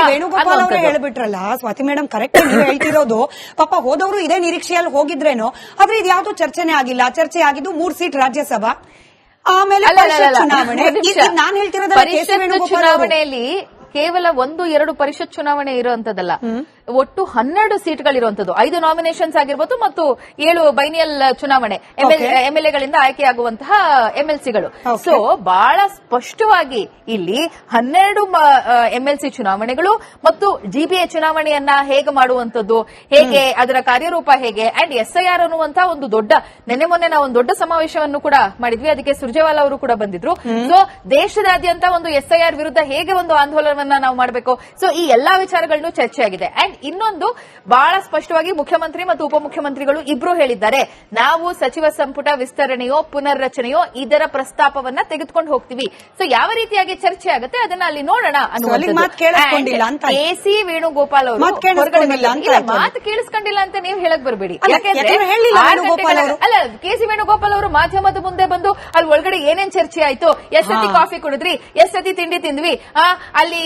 ವೇಣುಗೋಪಾಲ್ ಅವರೇ ಹೇಳ್ಬಿಟ್ರಲ್ಲ Swati madam, correct ನೀವು ಹೇಳ್ತಿರೋದು. ಪಾಪ ಹೋದವರು ಇದೇ ನಿರೀಕ್ಷೆಯಲ್ಲಿ ಹೋಗಿದ್ರೇನೋ, ಆದ್ರೆ ಇದು ಯಾವ್ದು ಚರ್ಚೆನೇ ಆಗಿಲ್ಲ. ಚರ್ಚೆ ಆಗಿದ್ದು 3 ಸೀಟ್ ರಾಜ್ಯಸಭಾ, ಆಮೇಲೆ ಚುನಾವಣೆ. ನಾನು ಹೇಳ್ತಿರೋದು ಚುನಾವಣೆಯಲ್ಲಿ ಕೇವಲ 1-2 ಪರಿಷತ್ ಚುನಾವಣೆ ಇರುವಂತದಲ್ಲ, ಒಟ್ಟು 12 ಸೀಟ್ಗಳಿರುವಂತದ್ದು. 5 ನಾಮಿನೇಷನ್ಸ್ ಆಗಿರ್ಬೋದು ಮತ್ತು 7 ಬೈನಿಯಲ್ ಚುನಾವಣೆ, ಎಂಎಲ್ಎಗಳಿಂದ ಆಯ್ಕೆಯಾಗುವಂತಹ ಎಂಎಲ್ಸಿಗಳು. ಸೊ ಬಹಳ ಸ್ಪಷ್ಟವಾಗಿ ಇಲ್ಲಿ 12 ಎಂಎಲ್ಸಿ ಚುನಾವಣೆಗಳು ಮತ್ತು ಜಿಬಿಎ ಚುನಾವಣೆಯನ್ನ ಹೇಗೆ ಮಾಡುವಂತದ್ದು, ಹೇಗೆ ಅದರ ಕಾರ್ಯರೂಪ ಹೇಗೆ, ಅಂಡ್ ಎಸ್ಐಆರ್ ಅನ್ನುವಂತಹ ಒಂದು ದೊಡ್ಡ ಮೊನ್ನೆ ನಾವು ಒಂದು ದೊಡ್ಡ ಸಮಾವೇಶವನ್ನು ಕೂಡ ಮಾಡಿದ್ವಿ. ಅದಕ್ಕೆ ಸುರ್ಜೇವಾಲಾ ಅವರು ಕೂಡ ಬಂದಿದ್ರು. ಸೊ ದೇಶದಾದ್ಯಂತ ಒಂದು ಎಸ್ಐಆರ್ ವಿರುದ್ಧ ಹೇಗೆ ಒಂದು ಆಂದೋಲನವನ್ನ ನಾವು ಮಾಡಬೇಕು, ಸೊ ಈ ಎಲ್ಲಾ ವಿಚಾರಗಳನ್ನು ಚರ್ಚೆ ಆಗಿದೆ. ಅಂಡ್ ಇನ್ನೊಂದು ಬಹಳ ಸ್ಪಷ್ಟವಾಗಿ ಮುಖ್ಯಮಂತ್ರಿ ಮತ್ತು ಉಪಮುಖ್ಯಮಂತ್ರಿಗಳು ಇಬ್ರು ಹೇಳಿದ್ದಾರೆ, ನಾವು ಸಚಿವ ಸಂಪುಟ ವಿಸ್ತರಣೆಯೋ ಪುನರ್ರಚನೆಯೋ ಇದರ ಪ್ರಸ್ತಾಪವನ್ನ ತೆಗೆದುಕೊಂಡು ಹೋಗ್ತೀವಿ. ಸೊ ಯಾವ ರೀತಿಯಾಗಿ ಚರ್ಚೆ ಆಗುತ್ತೆ ಅದನ್ನ ಅಲ್ಲಿ ನೋಡೋಣ ಅನ್ನುವಂಥದ್ದು. ಕೆ.ಸಿ. ವೇಣುಗೋಪಾಲ್ ಅವರು ಮಾತು ಕೇಳಿಸ್ಕೊಂಡಿಲ್ಲ ಅಂತ ನೀವು ಹೇಳಕ್ ಬರಬೇಡಿ. ಯಾಕೆಂದ್ರೆ ಅಲ್ಲ, ಕೆ.ಸಿ. ವೇಣುಗೋಪಾಲ್ ಅವರು ಮಾಧ್ಯಮದ ಮುಂದೆ ಬಂದು ಅಲ್ಲಿ ಒಳಗಡೆ ಏನೇನ್ ಚರ್ಚೆ ಆಯ್ತು, ಎಷ್ಟ್ ಸತಿ ಕಾಫಿ ಕುಡಿದ್ರಿ, ಎಷ್ಟ್ ಸತಿ ತಿಂಡಿ ತಿಂದ್ವಿ, ಅಲ್ಲಿ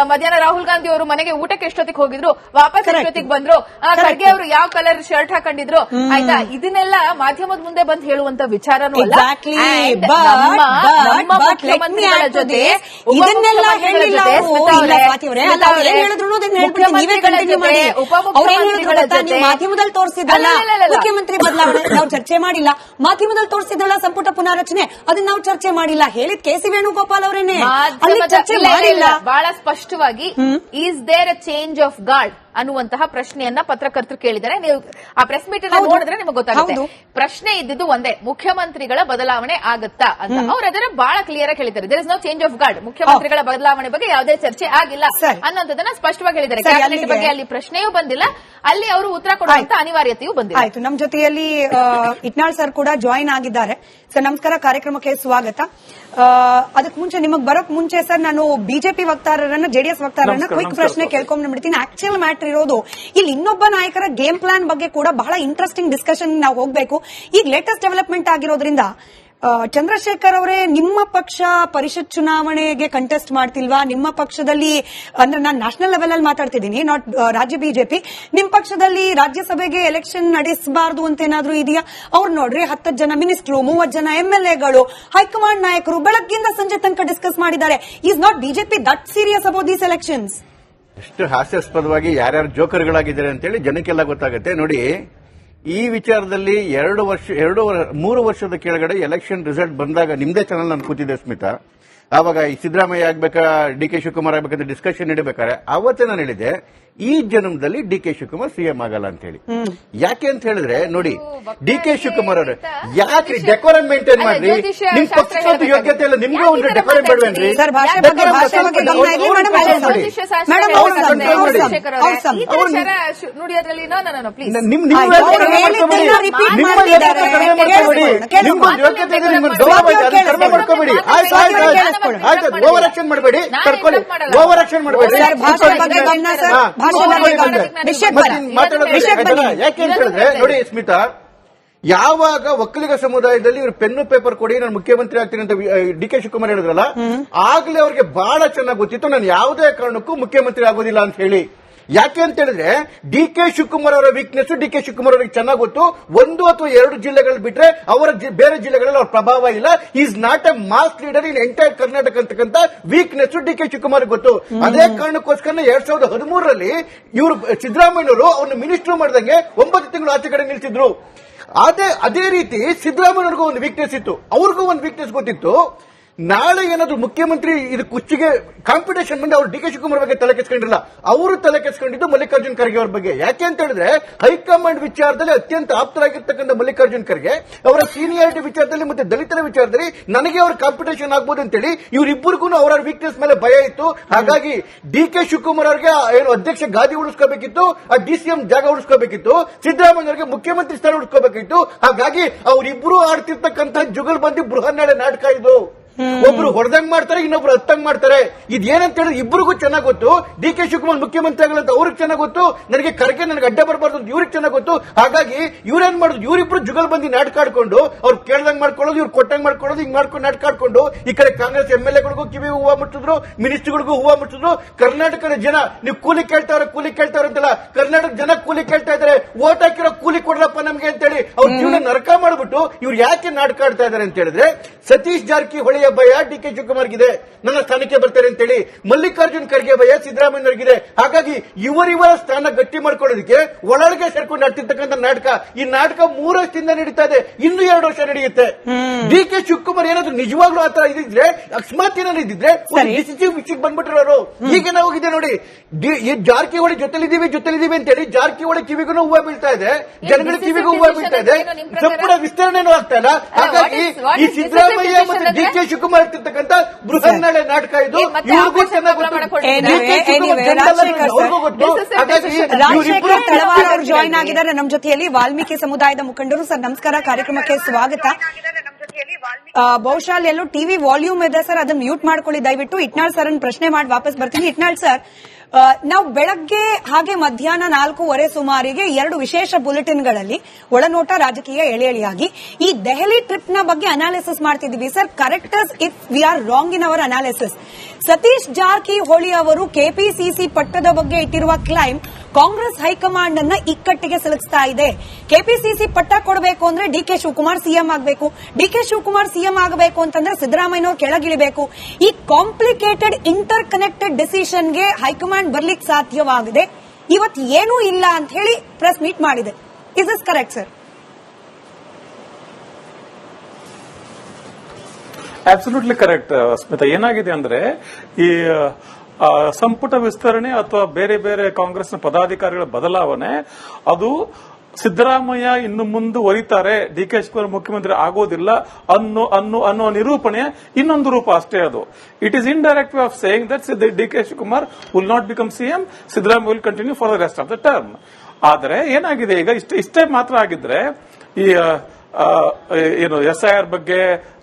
ಮಧ್ಯಾಹ್ನ ರಾಹುಲ್ ಗಾಂಧಿ ಅವರು ಮನೆಗೆ ಊಟಕ್ಕೆ ಎಷ್ಟೊತ್ತಿಗೆ ಹೋಗಿದ್ರು, ವಾಪಸ್ ಎಷ್ಟೊತ್ತಿಗೆ ಬಂದ್ರು, ಖರ್ಗೆ ಅವರು ಯಾವ ಕಲರ್ ಶರ್ಟ್ ಹಾಕೊಂಡಿದ್ರು, ಆಯ್ತಾ, ಇದನ್ನೆಲ್ಲ ಮಾಧ್ಯಮದ ಮುಂದೆ ಬಂದು ಹೇಳುವಂತ ವಿಚಾರನೂ ಅಲ್ಲ. ನಮ್ಮ ಮುಖ್ಯಮಂತ್ರಿಗಳ ಜೊತೆ ಮಾಧ್ಯಮದಲ್ಲಿ ತೋರಿಸಿದ್ರಲ್ಲ ಮುಖ್ಯಮಂತ್ರಿ ಬದಲಾವಣೆ ನಾವು ಚರ್ಚೆ ಮಾಡಿಲ್ಲ, ಮಾಧ್ಯಮದಲ್ಲಿ ತೋರಿಸಿದ್ರಲ್ಲ ಸಂಪುಟ ಪುನಾರಚನೆ ಅದನ್ನ ನಾವು ಚರ್ಚೆ ಮಾಡಿಲ್ಲ, ಹೇಳಿದ್ ಕೆ.ಸಿ. ವೇಣುಗೋಪಾಲ್ ಅವರೇನೆ. ಅಲ್ಲಿ ಚರ್ಚೆ ಮಾಡಿಲ್ಲ. ಬಹಳ ಸ್ಪಷ್ಟವಾಗಿ is there a change of guard ಅನ್ನುವಂತಹ ಪ್ರಶ್ನೆಯನ್ನ ಪತ್ರಕರ್ತರು ಕೇಳಿದರೆ, ನೀವು ಆ ಪ್ರೆಸ್ ಮೀಟ್ ಅನ್ನು ನೋಡಿದ್ರೆ ನಿಮಗೆ ಗೊತ್ತಾಗುತ್ತೆ. ಪ್ರಶ್ನೆ ಇದ್ದಿದ್ದು ಒಂದೇ, ಮುಖ್ಯಮಂತ್ರಿಗಳ ಬದಲಾವಣೆ ಆಗತ್ತಾ ಅಂತ. ಅವ್ರು ಅದನ್ನ ಬಹಳ ಕ್ಲಿಯರ್ ಆಗಿ ಹೇಳಿದ್ದಾರೆ, there is no change of guard, ಮುಖ್ಯಮಂತ್ರಿಗಳ ಬದಲಾವಣೆ ಬಗ್ಗೆ ಯಾವುದೇ ಚರ್ಚೆ ಆಗಿಲ್ಲ ಅನ್ನೋದನ್ನ ಸ್ಪಷ್ಟವಾಗಿ ಹೇಳಿದ್ದಾರೆ. ಕ್ಯಾಬಿನೆಟ್ ಬಗ್ಗೆ ಅಲ್ಲಿ ಪ್ರಶ್ನೆಯೂ ಬಂದಿಲ್ಲ, ಅಲ್ಲಿ ಅವರು ಉತ್ತರ ಕೊಡುವಂತ ಅನಿವಾರ್ಯತೆಯೂ ಬಂದಿಲ್ಲ. ಆಯ್ತು, ನಮ್ಮ ಜೊತೆಯಲ್ಲಿ ಇಟ್ನಾಳ್ ಸರ್ ಕೂಡ ಜಾಯಿನ್ ಆಗಿದ್ದಾರೆ. ಸರ್ ನಮಸ್ಕಾರ, ಕಾರ್ಯಕ್ರಮಕ್ಕೆ ಸ್ವಾಗತ. ಅದಕ್ಕೆ ಮುಂಚೆ ನಿಮಗೆ ಬರೋಕ್ ಮುಂಚೆ ಸರ್ ನಾನು ಬಿಜೆಪಿ ವಕ್ತಾರರನ್ನ ಜೆಡಿಎಸ್ ವಕ್ತಾರರನ್ನ ಕ್ವಿಕ್ ಪ್ರಶ್ನೆ ಕೇಳ್ಕೊಂಡ್ಬಿಡ್ತೀನಿ. ಆಕ್ಚುಯಲ್ ಮ್ಯಾಟರ್ ಇರೋದು ಇಲ್ಲಿ ಇನ್ನೊಬ್ಬ ನಾಯಕರ ಗೇಮ್ ಪ್ಲಾನ್ ಬಗ್ಗೆ ಕೂಡ ಬಹಳ ಇಂಟ್ರೆಸ್ಟಿಂಗ್ ಡಿಸ್ಕಷನ್ ನಾವು ಹೋಗ್ಬೇಕು. ಈಗ ಲೇಟೆಸ್ಟ್ ಡೆವಲಪ್ಮೆಂಟ್ ಆಗಿರೋದ್ರಿಂದ ಚಂದ್ರಶೇಖರ್ ಅವರೇ, ನಿಮ್ಮ ಪಕ್ಷ ಪರಿಷತ್ ಚುನಾವಣೆಗೆ ಕಂಟೆಸ್ಟ್ ಮಾಡ್ತಿಲ್ವಾ? ನಿಮ್ಮ ಪಕ್ಷದಲ್ಲಿ ಅಂದ್ರೆ ನಾನು ನ್ಯಾಷನಲ್ ಲೆವೆಲ್ ಅಲ್ಲಿ ಮಾತಾಡ್ತಿದ್ದೀನಿ, ನಾಟ್ ರಾಜ್ಯ ಬಿಜೆಪಿ. ನಿಮ್ ಪಕ್ಷದಲ್ಲಿ ರಾಜ್ಯಸಭೆಗೆ ಎಲೆಕ್ಷನ್ ನಡೆಸಬಾರದು ಅಂತ ಏನಾದ್ರೂ ಇದೆಯಾ? ಅವ್ರು ನೋಡ್ರಿ 10 ಜನ ಮಿನಿಸ್ಟರ್, 30 ಜನ ಎಂಎಲ್ಎಗಳು, ಹೈಕಮಾಂಡ್ ನಾಯಕರು ಬೆಳಗ್ಗಿಂದ ಸಂಜೆ ತನಕ ಡಿಸ್ಕಸ್ ಮಾಡಿದ್ದಾರೆ. Is not BJP that serious about these elections? ಎಷ್ಟು ಹಾಸ್ಯಾಸ್ಪದವಾಗಿ ಯಾರ್ಯಾರು ಜೋಕರ್ಗಳಾಗಿದ್ದಾರೆ ಅಂತೇಳಿ ಜನಕ್ಕೆಲ್ಲ ಗೊತ್ತಾಗುತ್ತೆ. ನೋಡಿ, ಈ ವಿಚಾರದಲ್ಲಿ 3 ವರ್ಷದ ಕೆಳಗಡೆ ಎಲೆಕ್ಷನ್ ರಿಸಲ್ಟ್ ಬಂದಾಗ ನಿಮ್ದೇ ಚಾನಲ್ ನಾನು ಕೂತಿದ್ದೆ ಸ್ಮಿತಾ, ಆವಾಗ ಈ ಸಿದ್ದರಾಮಯ್ಯ ಆಗ್ಬೇಕಾ ಡಿ.ಕೆ. ಶಿವಕುಮಾರ್ ಆಗ್ಬೇಕಂತ ಡಿಸ್ಕಷನ್ ನಡೀಬೇಕಾರೆ ಅವತ್ತೇ ನಾನು ಹೇಳಿದೆ, ಈ ಜನ್ಮದಲ್ಲಿ ಡಿ.ಕೆ. ಶಿವಕುಮಾರ್ ಸಿಎಂ ಆಗಲ್ಲ ಅಂತ ಹೇಳಿ. ಯಾಕೆ ಅಂತ ಹೇಳಿದ್ರೆ ನೋಡಿ, ಡಿ.ಕೆ. ಶಿವಕುಮಾರ್ ಅವರು ಯಾಕೆ ಡೆಕೋರಂ ಮೇಂಟೈನ್ ಮಾಡ್ರಿ, ನಿಮ್ ಪಕ್ಷದ ಯೋಗ್ಯತೆ ಇಲ್ಲ, ನಿಮ್ಗೂ ಒಂದು ಡೆಕೋರಂ ಬೇಡವೇನ್ರಿ? ಮಾಡ್ಕೋಬೇಡಿ, ಓವರ್ ಆಕ್ಷನ್ ಮಾಡಬೇಡಿ, ಕರ್ಕೊಳ್ಳಿ, ಓವರ್ ಆಕ್ಷನ್ ಮಾಡಬೇಡಿ. ಯಾಕೆ ಅಂತ ಹೇಳಿದ್ರೆ ನೋಡಿ ಸ್ಮಿತಾ, ಯಾವಾಗ ಒಕ್ಕಲಿಗ ಸಮುದಾಯದಲ್ಲಿ ಇವರು ಪೆನ್ನು ಪೇಪರ್ ಕೊಡಿ ನಾನು ಮುಖ್ಯಮಂತ್ರಿ ಆಗ್ತೀನಿ ಅಂತ ಡಿ.ಕೆ. ಶಿವಕುಮಾರ್ ಹೇಳಿದ್ರಲ್ಲ, ಆಗ್ಲೇ ಅವ್ರಿಗೆ ಬಹಳ ಚೆನ್ನಾಗಿ ಗೊತ್ತಿತ್ತು ನಾನು ಯಾವುದೇ ಕಾರಣಕ್ಕೂ ಮುಖ್ಯಮಂತ್ರಿ ಆಗೋದಿಲ್ಲ ಅಂತ ಹೇಳಿ. ಯಾಕೆ ಅಂತ ಹೇಳಿದ್ರೆ ಡಿ.ಕೆ. ಶಿವಕುಮಾರ್ ಅವರ ವೀಕ್ನೆಸ್ ಡಿ.ಕೆ. ಶಿವಕುಮಾರ್ ಅವರಿಗೆ ಚೆನ್ನಾಗಿ ಗೊತ್ತು. 1 ಅಥವಾ 2 ಜಿಲ್ಲೆಗಳು ಬಿಟ್ರೆ ಅವರ ಬೇರೆ ಜಿಲ್ಲೆಗಳಲ್ಲಿ ಅವ್ರ ಪ್ರಭಾವ ಇಲ್ಲ. Is not a mass leader in entire Karnataka ಅಂತಕ್ಕಂಥ ವೀಕ್ನೆಸ್ ಡಿ.ಕೆ. ಶಿವಕುಮಾರ್ ಗೊತ್ತು. ಅದೇ ಕಾರಣಕ್ಕೋಸ್ಕರ 2013ರಲ್ಲಿ ಇವರು ಸಿದ್ದರಾಮಯ್ಯನವರು ಅವ್ರನ್ನ ಮಿನಿಸ್ಟರ್ ಮಾಡಿದಂಗೆ 9 ತಿಂಗಳು ಆಚೆ ಕಡೆ ನಿಲ್ಸಿದ್ರು. ಅದೇ ರೀತಿ ಸಿದ್ದರಾಮಯ್ಯವ್ರಿಗೂ ಒಂದು ವೀಕ್ನೆಸ್ ಇತ್ತು, ಅವ್ರಿಗೂ ಒಂದು ವೀಕ್ನೆಸ್ ಗೊತ್ತಿತ್ತು. ನಾಳೆ ಏನಾದ್ರು ಮುಖ್ಯಮಂತ್ರಿ ಇದು ಕುಚ್ಚಿಗೆ ಕಾಂಪಿಟೇಷನ್ ಬಂದು ಅವರು ಡಿ.ಕೆ. ಶಿವಕುಮಾರ್ ಬಗ್ಗೆ ತಲೆ ಕೆಸ್ಕೊಂಡಿಲ್ಲ, ಅವರು ತಲೆ ಕೆಸ್ಕೊಂಡಿದ್ದು ಮಲ್ಲಿಕಾರ್ಜುನ್ ಖರ್ಗೆ ಅವ್ರ ಬಗ್ಗೆ. ಯಾಕೆ ಅಂತ ಹೇಳಿದ್ರೆ ಹೈಕಮಾಂಡ್ ವಿಚಾರದಲ್ಲಿ ಅತ್ಯಂತ ಆಪ್ತರಾಗಿರ್ತಕ್ಕಂಥ ಮಲ್ಲಿಕಾರ್ಜುನ್ ಖರ್ಗೆ ಅವರ ಸೀನಿಯಾರಿಟಿ ವಿಚಾರದಲ್ಲಿ ಮತ್ತೆ ದಲಿತರ ವಿಚಾರದಲ್ಲಿ ನನಗೆ ಅವ್ರ ಕಾಂಪಿಟೇಷನ್ ಆಗ್ಬೋದು ಅಂತೇಳಿ ಇವರಿಬ್ಬರಿಗೂ ಅವರ ವೀಕ್ನೆಸ್ ಮೇಲೆ ಭಯ ಇತ್ತು. ಹಾಗಾಗಿ ಡಿ.ಕೆ. ಶಿವಕುಮಾರ್ ಅವರಿಗೆ ಏನು ಅಧ್ಯಕ್ಷ ಗಾದಿ ಉಳಿಸ್ಕೋಬೇಕಿತ್ತು, ಆ ಡಿ.ಸಿ.ಎಂ ಜಾಗ ಉಳಿಸ್ಕೋಬೇಕಿತ್ತು, ಸಿದ್ದರಾಮಯ್ಯ ಅವರಿಗೆ ಮುಖ್ಯಮಂತ್ರಿ ಸ್ಥಾನ ಉಳಿಸ್ಕೋಬೇಕಿತ್ತು. ಹಾಗಾಗಿ ಅವರಿಬ್ಬರು ಆಡ್ತಿರ್ತಕ್ಕಂಥ ಜುಗಲ್ ಬಂದಿ ಬೃಹನ್ನಾಳೆ ನಾಟಕ ಇದು. ಒಬ್ರು ಹೊಡೆದಂಗ್ ಮಾಡ್ತಾರೆ, ಇನ್ನೊಬ್ರು ಹತ್ತಂಗ್ ಮಾಡ್ತಾರೆ. ಇದೇನಂತ ಹೇಳಿದ್ರೆ ಇಬ್ಬರಿಗೂ ಚೆನ್ನಾಗ್ ಗೊತ್ತು. ಡಿ ಕೆ ಶಿವಕುಮಾರ್ ಮುಖ್ಯಮಂತ್ರಿ ಆಗಲಂತ ಅವ್ರಿಗೆ ಚೆನ್ನಾಗ್ ಗೊತ್ತು, ನನಗೆ ಖರ್ಗೆ ನನಗೆ ಅಡ್ಡ ಬರಬಾರ್ದು ಅಂತ ಇವ್ರಿಗೆ ಚೆನ್ನಾಗ್ ಗೊತ್ತು. ಹಾಗಾಗಿ ಇವ್ರೇನ್ ಮಾಡುದು, ಇವರಿಬ್ರು ಜುಗಲ್ ಬಂದಿ ನಾಟಕ ಆಡ್ಕೊಂಡು ಅವ್ರು ಕೇಳ್ದಂಗ್ ಮಾಡ್ಕೊಳ್ಳೋದು, ಇವ್ರು ಕೊಟ್ಟಂಗ್ ಮಾಡ್ಕೊಳ್ಳೋದು, ಹಿಂಗ್ ಮಾಡ್ಕೊಂಡು ನಾಟಕ ಆಡ್ಕೊಂಡು ಈ ಕಡೆ ಕಾಂಗ್ರೆಸ್ MLAಗಳಿಗೂ ಕಿವಿ ಹೂವ ಮುಟ್ಟಿದ್ರು, ಮಿನಿಸ್ಟರ್ಗಳಿಗೂ ಹೂವ ಮುಟ್ಟಿದ್ರು. ಕರ್ನಾಟಕದ ಜನ ನೀವು ಕೂಲಿ ಕೇಳ್ತಾವ್ರೆ ಅಂತಲ್ಲ, ಕರ್ನಾಟಕ ಜನ ಕೂಲಿ ಕೇಳ್ತಾ ಇದಾರೆ. ಓಟ್ ಹಾಕಿರೋ ಕೂಲಿ ಕೊಡ್ರಪ್ಪ ನಮ್ಗೆ ಅಂತೇಳಿ ಅವ್ರ ಜೀವನ ನರಕ ಮಾಡ್ಬಿಟ್ಟು ಇವ್ರು ಯಾಕೆ ನಾಟಕ ಆಡ್ತಾ ಇದಾರೆ ಅಂತ ಹೇಳಿದ್ರೆ, ಸತೀಶ್ ಜಾರಕಿಹೊಳಿಯ ಭಯ ಡಿ ಕೆ ಶಿವಕುಮಾರ್ಗಿದೆ, ನನ್ನ ಸ್ಥಾನಕ್ಕೆ ಬರ್ತಾರೆ ಅಂತೇಳಿ. ಮಲ್ಲಿಕಾರ್ಜುನ್ ಖರ್ಗೆ ಭಯ ಸಿದ್ದರಾಮಯ್ಯನವರಿಗಿದೆ. ಹಾಗಾಗಿ ಇವರಿವರ ಸ್ಥಾನ ಗಟ್ಟಿ ಮಾಡ್ಕೊಳ್ಳೋದಕ್ಕೆ ಒಳಗೆ ಸೇರ್ಕೊಂಡು ಆಡ್ತಿರ್ತಕ್ಕಂಥ ನಾಟಕ. ಈ ನಾಟಕ 3 ವರ್ಷದಿಂದ ನಡೀತಾ ಇದೆ, ಇನ್ನು 2 ವರ್ಷ ನಡೆಯುತ್ತೆ. ಡಿ ಕೆ ಶಿವಕುಮಾರ್ ಏನಾದ್ರು ನಿಜವಾಗ್ಲೂ ಆತರ ಇದ್ರೆ, ಅಕಸ್ಮಾತ್ ಏನಾದ್ರು ಇದ್ದಿದ್ರೆ ಡಿಸಿಸಿವ್ ವಿಷಯಕ್ಕೆ ಬಂದ್ಬಿಟ್ಟಿರೋರು. ಈಗೇನ ಹೋಗಿದೆ ನೋಡಿ, ಜಾರಕಿಹೊಳಿ ಜೊತೆಲಿದ್ದೀವಿ ಅಂತೇಳಿ ಜಾರಕಿಹೊಳಿ ಕಿವಿಗೂ ಹೂವ ಬೀಳ್ತಾ ಇದೆ, ಜನಗಳ ಕಿವಿಗೂ ಹೂವ ಬೀಳ್ತಾ ಇದೆ, ಸಂಪೂರ್ಣ ವಿಸ್ತರಣೆನೂ ಆಗ್ತಾ ಇಲ್ಲ. ಹಾಗಾಗಿ ಈ ಸಿದ್ದರಾಮಯ್ಯ ಮತ್ತು ಡಿ ಕೆ ಶಿವಕುಮಾರ್ ಇರ್ತಿರ್ತಕ್ಕಂಥ ಬೃಹನ್ನಳೆ ನಾಟಕ ಇದು. ಇವ್ರಿಗೂ ಚೆನ್ನಾಗಿ ರಾಜಶೇಖರ್ ತಳವಾರ್ ಅವರು ಜಾಯ್ನ್ ಆಗಿದ್ದಾರೆ ನಮ್ಮ ಜೊತೆಯಲ್ಲಿ. ವಾಲ್ಮೀಕಿ ಸಮುದಾಯದ ಮುಖಂಡರು. ಸರ್ ನಮಸ್ಕಾರ, ಕಾರ್ಯಕ್ರಮಕ್ಕೆ ಸ್ವಾಗತ. ಬಹುಶಃ ಎಲ್ಲೋ ಟಿವಿ ವಾಲ್ಯೂಮ್ ಇದೆ ಸರ್, ಅದನ್ನ ಮ್ಯೂಟ್ ಮಾಡ್ಕೊಳ್ಳಿ ದಯವಿಟ್ಟು. ಇಟ್ನಾಳ್ ಸರ್ ಪ್ರಶ್ನೆ ಮಾಡಿ ವಾಪಸ್ ಬರ್ತೀನಿ. ಇಟ್ನಾಳ್ ಸರ್, ನಾವು ಬೆಳಗ್ಗೆ ಹಾಗೆ ಮಧ್ಯಾಹ್ನ 4:15 ಸುಮಾರಿಗೆ 2 ವಿಶೇಷ ಬುಲೆಟಿನ್ಗಳಲ್ಲಿ ಒಳನೋಟ ರಾಜಕೀಯ ಎಳೆಯಾಗಿ ಈ ದೆಹಲಿ ಟ್ರಿಪ್ ನ ಬಗ್ಗೆ ಅನಾಲಿಸಿಸ್ ಮಾಡ್ತಿದ್ವಿ sir. Correct us if we are wrong in our analysis. Satish Jarkiholi ಅವರು ಕೆಪಿಸಿಸಿ ಪಟ್ಟದ ಬಗ್ಗೆ ಇಟ್ಟಿರುವ ಕ್ಲೈಮ್ ಕಾಂಗ್ರೆಸ್ ಹೈಕಮಾಂಡ್ ಅನ್ನ ಇಕ್ಕಟ್ಟಿಗೆ ಸಿಲುಕಿಸ್ತಾ ಇದೆ. ಕೆಪಿಸಿಸಿ ಪಟ್ಟ ಕೊಡಬೇಕು ಅಂದ್ರೆ ಡಿ ಕೆ ಶಿವಕುಮಾರ್ ಸಿಎಂ ಆಗಬೇಕು, ಡಿ ಕೆ ಶಿವಕುಮಾರ್ ಸಿಎಂ ಆಗಬೇಕು ಅಂತಂದ್ರೆ ಸಿದ್ದರಾಮಯ್ಯನವರು ಕೆಳಗಿಳಿಬೇಕು. ಈ ಕಾಂಪ್ಲಿಕೇಟೆಡ್ ಇಂಟರ್ ಕನೆಕ್ಟೆಡ್ ಡಿಸಿಷನ್ಗೆ ಹೈಕಮಾಂಡ್ ಬರ್ಲಿಕ್ಕೆ ಸಾಧ್ಯವಾಗಿದೆ. ಇವತ್ತು ಏನೂ ಇಲ್ಲ ಅಂತ ಹೇಳಿ ಪ್ರೆಸ್ ಮೀಟ್ ಮಾಡಿದೆ. Is this correct sir? Absolutely correct Smita. ಏನಾಗಿದೆ ಅಂದ್ರೆ ಈ ಸಂಪುಟ ವಿಸ್ತರಣೆ ಅಥವಾ ಬೇರೆ ಬೇರೆ ಕಾಂಗ್ರೆಸ್ನ ಪದಾಧಿಕಾರಿಗಳ ಬದಲಾವಣೆ ಅದು ಸಿದ್ದರಾಮಯ್ಯ ಇನ್ನು ಮುಂದುವರಿತಾರೆ, ಡಿ ಕೆ ಶಿವಕುಮಾರ್ ಮುಖ್ಯಮಂತ್ರಿ ಆಗೋದಿಲ್ಲ ಅನ್ನೋ ನಿರೂಪಣೆ ಇನ್ನೊಂದು ರೂಪ ಅಷ್ಟೇ. ಅದು it is indirect way of saying that D K Shivakumar will not become CM, Siddaramaiah will continue for the rest of the term. ಆದರೆ ಏನಾಗಿದೆ ಈಗ, ಇಷ್ಟೇ ಮಾತ್ರ ಆಗಿದ್ರೆ ಈ ಏನು SIR ಬಗ್ಗೆ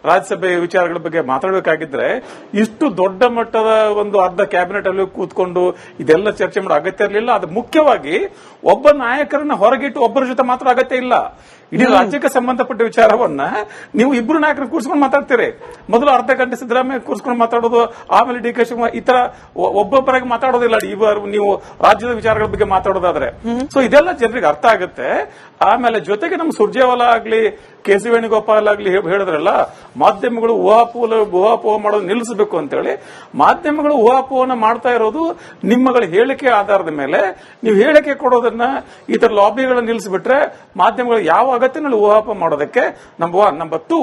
ರಾಜ್ಯಸಭೆ ವಿಚಾರಗಳ ಬಗ್ಗೆ ಮಾತಾಡಬೇಕಾಗಿದ್ರೆ ಇಷ್ಟು ದೊಡ್ಡ ಮಟ್ಟದ ಒಂದು ಅರ್ಧ ಕ್ಯಾಬಿನೆಟ್ ಅಲ್ಲಿ ಕೂತ್ಕೊಂಡು ಇದೆಲ್ಲ ಚರ್ಚೆ ಮಾಡೋ ಅಗತ್ಯ ಇರಲಿಲ್ಲ. ಅದು ಮುಖ್ಯವಾಗಿ ಒಬ್ಬ ನಾಯಕರನ್ನ ಹೊರಗಿಟ್ಟು ಒಬ್ಬರ ಜೊತೆ ಮಾತ್ರ ಅಗತ್ಯ ಇಲ್ಲ. ಇಡೀ ರಾಜ್ಯಕ್ಕೆ ಸಂಬಂಧಪಟ್ಟ ವಿಚಾರವನ್ನ ನೀವು ಇಬ್ರು ನಾಯಕರು ಕೂರ್ಸ್ಕೊಂಡು ಮಾತಾಡ್ತೀರಿ. ಮೊದಲು ಅರ್ಧ ಗಂಟೆ ಸಿದ್ದರಾಮಯ್ಯ ಕೂರ್ಸ್ಕೊಂಡು ಮಾತಾಡೋದು, ಆಮೇಲೆ ಡಿ ಕೆ ಶಿವಕುಮಾರ್, ಈ ತರ ಒಬ್ಬೊಬ್ಬರಾಗಿ ಮಾತಾಡೋದಿಲ್ಲ ನೀವು ರಾಜ್ಯದ ವಿಚಾರಗಳ ಬಗ್ಗೆ ಮಾತಾಡೋದಾದ್ರೆ. ಸೊ ಇದೆಲ್ಲ ಜನರಿಗೆ ಅರ್ಥ ಆಗುತ್ತೆ. ಆಮೇಲೆ ಜೊತೆಗೆ ನಮ್ಮ ಸುರ್ಜೇವಾಲಾ ಆಗ್ಲಿ, ಕೆ ಸಿ ವೇಣುಗೋಪಾಲ್ ಆಗ್ಲಿ ಹೇಳಿದ್ರಲ್ಲ, ಮಾಧ್ಯಮಗಳು ಊಹಾಪೋಹ ಮಾಡೋದು ನಿಲ್ಲಿಸಬೇಕು ಅಂತೇಳಿ. ಮಾಧ್ಯಮಗಳು ಊಹಾಪೋಹನ ಮಾಡ್ತಾ ಇರೋದು ನಿಮ್ಮಗಳ ಹೇಳಿಕೆ ಆಧಾರದ ಮೇಲೆ. ನೀವು ಹೇಳಿಕೆ ಕೊಡೋದನ್ನ ಈ ತರ ಲಾಬಿಗಳನ್ನ ನಿಲ್ಲಿಸಿಬಿಟ್ರೆ ಮಾಧ್ಯಮಗಳು ಯಾವ ಅಗತ್ಯನಲ್ಲಿ ಊಹಾಪೋಹ ಮಾಡೋದಕ್ಕೆ. ನಂಬರ್ 1. ನಂಬರ್ 2,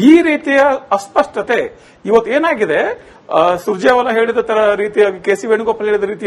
ಈ ರೀತಿಯ ಅಸ್ಪಷ್ಟತೆ ಇವತ್ತು ಏನಾಗಿದೆ, ಸುರ್ಜೇವಾಲಾ ಹೇಳಿದ ತರ ರೀತಿಯಾಗಿ, ಕೆ ಸಿ ವೇಣುಗೋಪಾಲ್ ಹೇಳಿದ ರೀತಿ